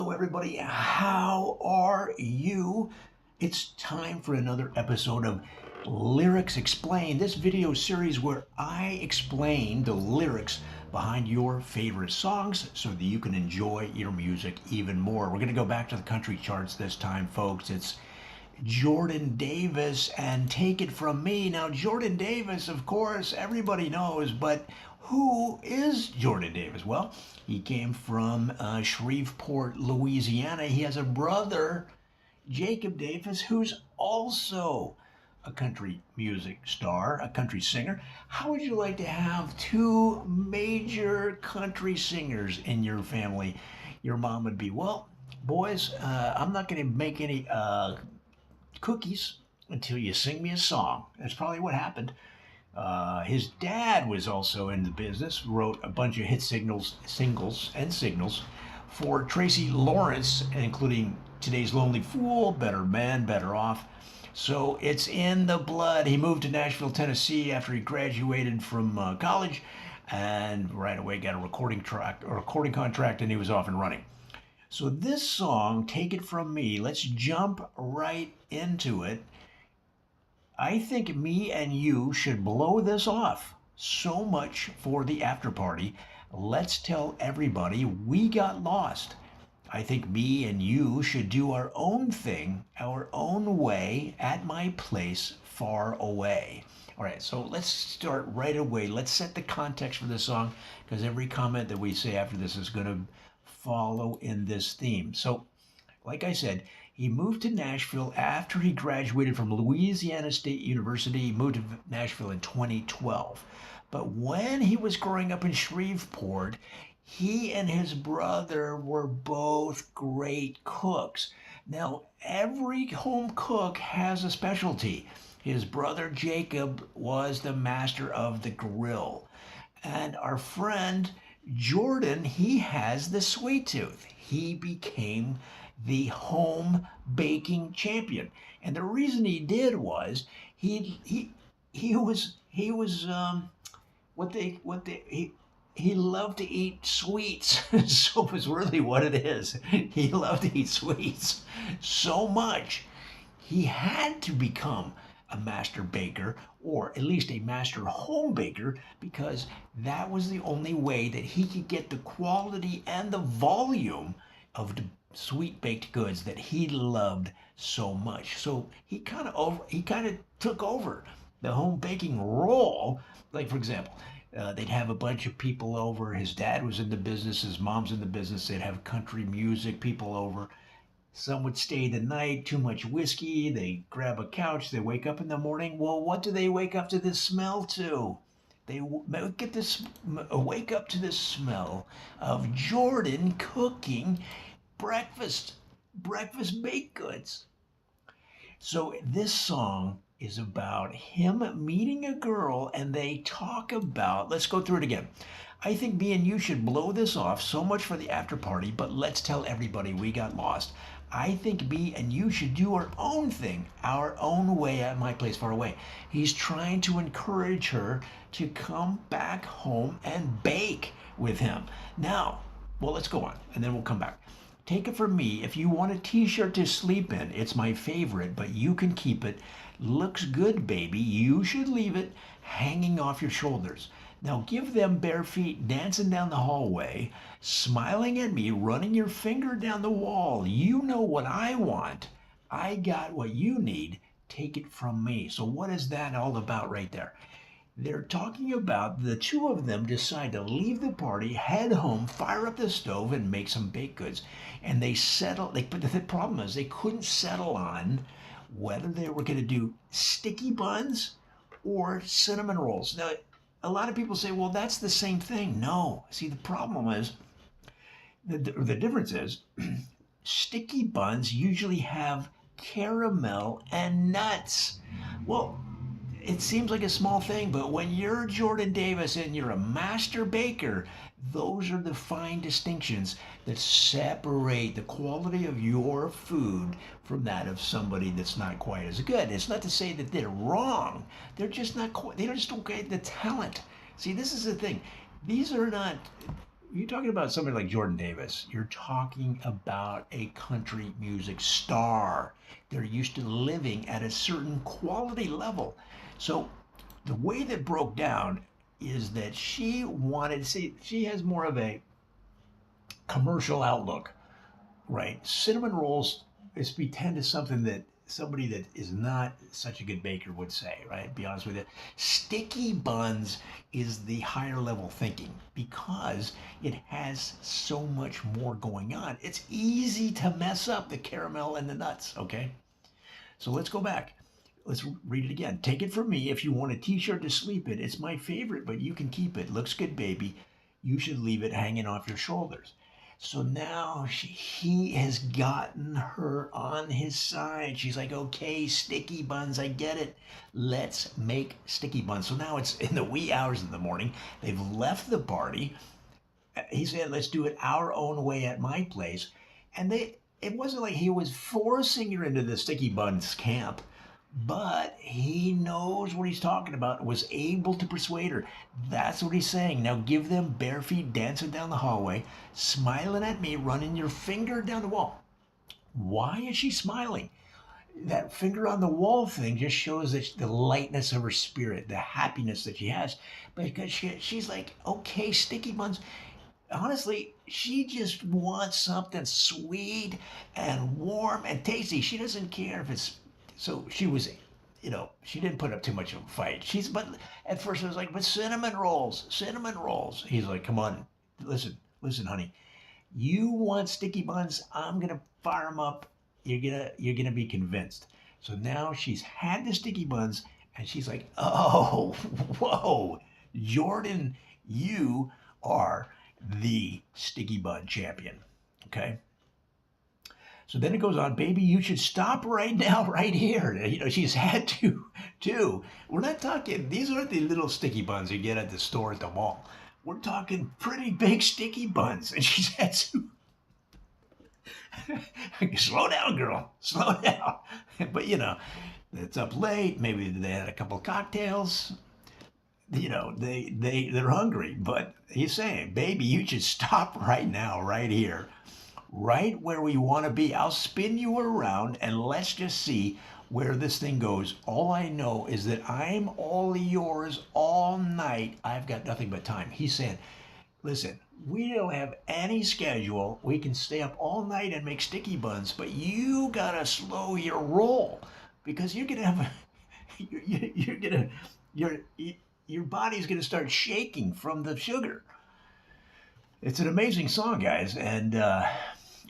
Hello, everybody. How are you? It's time for another episode of Lyrics Explained, this video series where I explain the lyrics behind your favorite songs so that you can enjoy your music even more. We're going to go back to the country charts this time, folks. It's Jordan Davis and Take It From Me. Now, Jordan Davis, of course, everybody knows, but who is Jordan Davis? Well, he came from Shreveport, Louisiana. He has a brother, Jacob Davis, who's also a country music star, a country singer. How would you like to have two major country singers in your family? Your mom would be, well, boys, I'm not going to make any cookies until you sing me a song. That's probably what happened. His dad was also in the business, wrote a bunch of hit singles for Tracy Lawrence, including Today's Lonely Fool, Better Man, Better Off. So it's in the blood. He moved to Nashville, Tennessee after he graduated from college, and right away got a recording contract, and he was off and running. So this song, Take It From Me, let's jump right into it. I think me and you should blow this off. So much for the after party. Let's tell everybody we got lost. I think me and you should do our own thing, our own way, at my place far away. All right, so let's start right away. Let's set the context for this song, because every comment that we say after this is going to follow in this theme. So, like I said, he moved to Nashville after he graduated from Louisiana State University. He moved to Nashville in 2012. But when he was growing up in Shreveport, he and his brother were both great cooks. Now, every home cook has a specialty. His brother Jacob was the master of the grill. And our friend Jordan, he has the sweet tooth. He became the home baking champion, and the reason he did was he loved to eat sweets. So it's really what it is. He loved to eat sweets so much he had to become a master baker, or at least a master home baker, because that was the only way that he could get the quality and the volume of the sweet baked goods that he loved so much. So he kind of took over the home baking role. Like, for example, they'd have a bunch of people over. His dad was in the business, his mom's in the business. They'd have country music people over. Some would stay the night, too much whiskey, they grab a couch, they wake up in the morning. Well, what do they wake up to the smell to? They wake up to the smell of Jordan cooking breakfast baked goods. So this song is about him meeting a girl, and they talk about, let's go through it again. I think me and you should blow this off. So much for the after party, but let's tell everybody we got lost. I think me and you should do our own thing, our own way, at my place far away. He's trying to encourage her to come back home and bake with him. Now, well, let's go on, and then we'll come back. Take it from me, if you want a t-shirt to sleep in, it's my favorite, but you can keep it. Looks good, baby. You should leave it hanging off your shoulders. Now give them bare feet dancing down the hallway, smiling at me, running your finger down the wall. You know what I want. I got what you need. Take it from me. So what is that all about right there? They're talking about the two of them decide to leave the party, head home, fire up the stove, and make some baked goods. And but the problem is they couldn't settle on whether they were going to do sticky buns or cinnamon rolls. Now, a lot of people say, well, that's the same thing. No. See, the problem is, the difference is, sticky buns usually have caramel and nuts. Well, it seems like a small thing, but when you're Jordan Davis and you're a master baker, those are the fine distinctions that separate the quality of your food from that of somebody that's not quite as good. It's not to say that they're wrong. They're just not quite, they just don't get the talent. See, this is the thing. These are not you're talking about somebody like Jordan Davis. You're talking about a country music star. They're used to living at a certain quality level. So the way that broke down is that she wanted to see, she has more of a commercial outlook, right? Cinnamon rolls is pretend is something that somebody that is not such a good baker would say, right? Be honest with you. Sticky buns is the higher level thinking because it has so much more going on. It's easy to mess up the caramel and the nuts, okay? So let's go back. Let's read it again. Take it from me. If you want a t-shirt to sleep in, it's my favorite, but you can keep it. Looks good, baby. You should leave it hanging off your shoulders. So now he has gotten her on his side. She's like, okay, sticky buns, I get it. Let's make sticky buns. So now it's in the wee hours of the morning. They've left the party. He said, let's do it our own way at my place. And it wasn't like he was forcing her into the sticky buns camp, but he knows what he's talking about, was able to persuade her. That's what he's saying. Now give them bare feet dancing down the hallway, smiling at me, running your finger down the wall. Why is she smiling? That finger on the wall thing just shows that the lightness of her spirit, the happiness that she has. Because she's like, okay, sticky buns. Honestly, she just wants something sweet and warm and tasty. She doesn't care if it's so she was, she didn't put up too much of a fight. But at first I was like, but cinnamon rolls, cinnamon rolls. He's like, come on, listen, honey. You want sticky buns? I'm gonna fire them up. You're gonna be convinced. So now she's had the sticky buns, and she's like, oh, whoa, Jordan, you are the sticky bun champion. Okay. So then it goes on, baby, you should stop right now, right here. She's had to, too. We're not talking, these aren't the little sticky buns you get at the store at the mall. We're talking pretty big sticky buns. And she's had to, slow down, girl, slow down. But, it's up late. Maybe they had a couple of cocktails. They're hungry. But he's saying, baby, you should stop right now, right here. Right where we want to be. I'll spin you around and let's just see where this thing goes. All I know is that I'm all yours all night. I've got nothing but time. He's saying, listen, we don't have any schedule. We can stay up all night and make sticky buns, but you gotta slow your roll because you're gonna have your body's gonna start shaking from the sugar. It's an amazing song, guys, and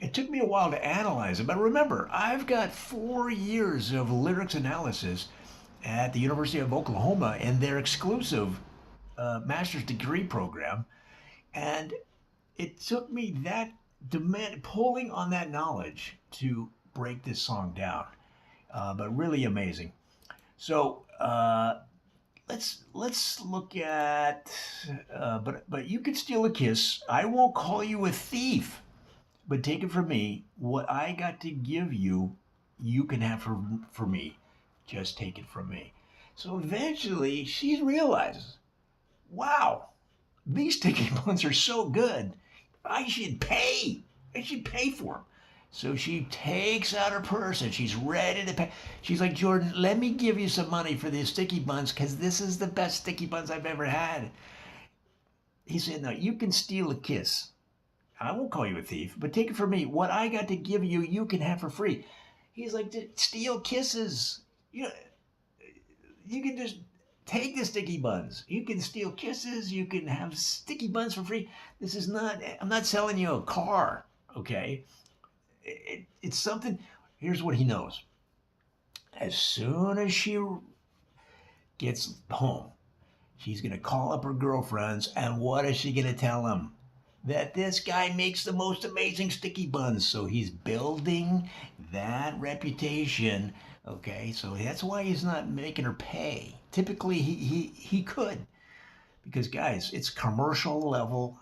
it took me a while to analyze it, but remember, I've got 4 years of lyrics analysis at the University of Oklahoma in their exclusive master's degree program, and it took me pulling on that knowledge to break this song down, but really amazing. So let's look at, but you can steal a kiss. I won't call you a thief. But take it from me, what I got to give you, you can have for me. Just take it from me. So eventually she realizes, wow, these sticky buns are so good. I should pay. I should pay for them. So she takes out her purse and she's ready to pay. She's like, Jordan, let me give you some money for these sticky buns because this is the best sticky buns I've ever had. He said, no, you can steal a kiss. I won't call you a thief, but take it from me. What I got to give you, you can have for free. He's like, steal kisses. You can just take the sticky buns. You can steal kisses. You can have sticky buns for free. I'm not selling you a car, okay? It's something. Here's what he knows. As soon as she gets home, she's going to call up her girlfriends, and what is she going to tell them? That this guy makes the most amazing sticky buns. So he's building that reputation. Okay, so that's why he's not making her pay. Typically, he could, because guys, it's commercial level,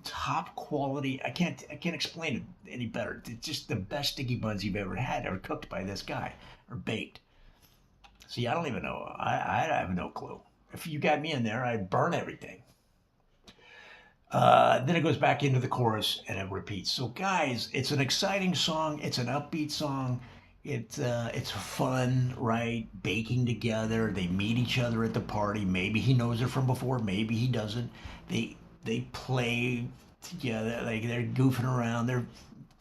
top quality. I can't explain it any better. It's just the best sticky buns you've ever had, or cooked by this guy, or baked. See, I don't even know. I have no clue. If you got me in there, I'd burn everything. Then it goes back into the chorus and it repeats. So, guys, it's an exciting song. It's an upbeat song. It's fun, right? Baking together. They meet each other at the party. Maybe he knows her from before. Maybe he doesn't. They play together. Like they're goofing around. They're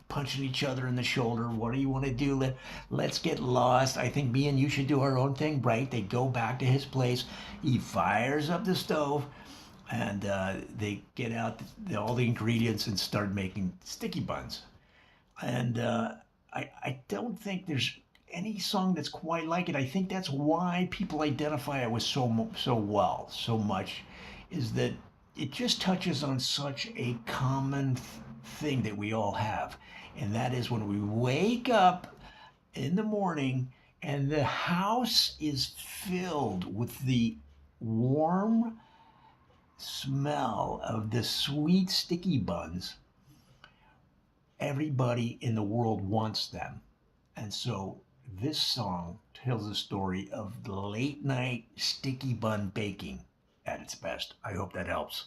punching each other in the shoulder. What do you want to do? Let's get lost. I think me and you should do our own thing, right? They go back to his place. He fires up the stove and they get out all the ingredients and start making sticky buns. And I don't think there's any song that's quite like it. I think that's why people identify it with so much, is that it just touches on such a common thing that we all have, and that is when we wake up in the morning and the house is filled with the warm smell of the sweet sticky buns. Everybody in the world wants them. And so this song tells the story of the late night sticky bun baking at its best. I hope that helps.